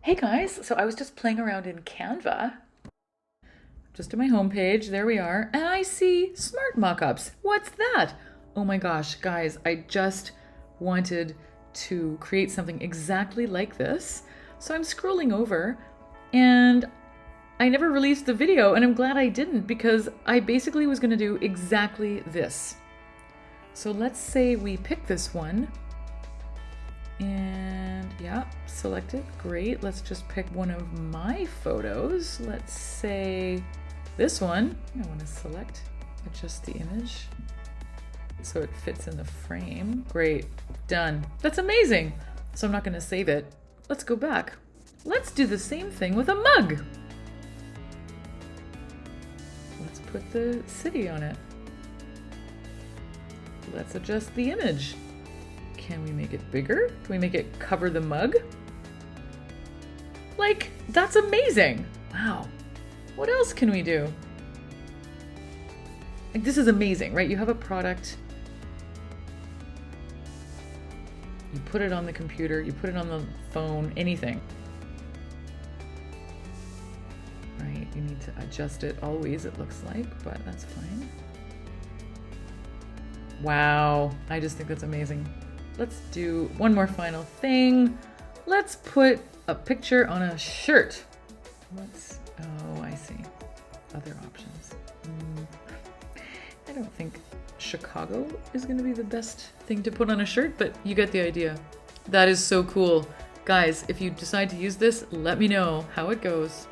Hey guys, so I was just playing around in Canva, just to my homepage, there we are, and I see smart mockups. What's that? Oh my gosh, guys, I just wanted to create something exactly like this. So I'm scrolling over and I never released the video, and I'm glad I didn't because I basically was gonna do exactly this. So let's say we pick this one. And yeah, select it. Great. Let's just pick one of my photos. Let's say this one. I want to select, adjust the image so it fits in the frame. Great. Done. That's amazing. So I'm not going to save it. Let's go back. Let's do the same thing with a mug. Let's put the city on it. Let's adjust the image. Can we make it bigger? Can we make it cover the mug? Like, that's amazing. Wow. What else can we do? Like, this is amazing, right? You have a product. You put it on the computer, you put it on the phone, anything. Right, you need to adjust it always, it looks like, but that's fine. Wow, I just think that's amazing. Let's do one more final thing. Let's put a picture on a shirt. Oh, I see. Other options. I don't think Chicago is going to be the best thing to put on a shirt, but you get the idea. That is so cool. Guys, if you decide to use this, let me know how it goes.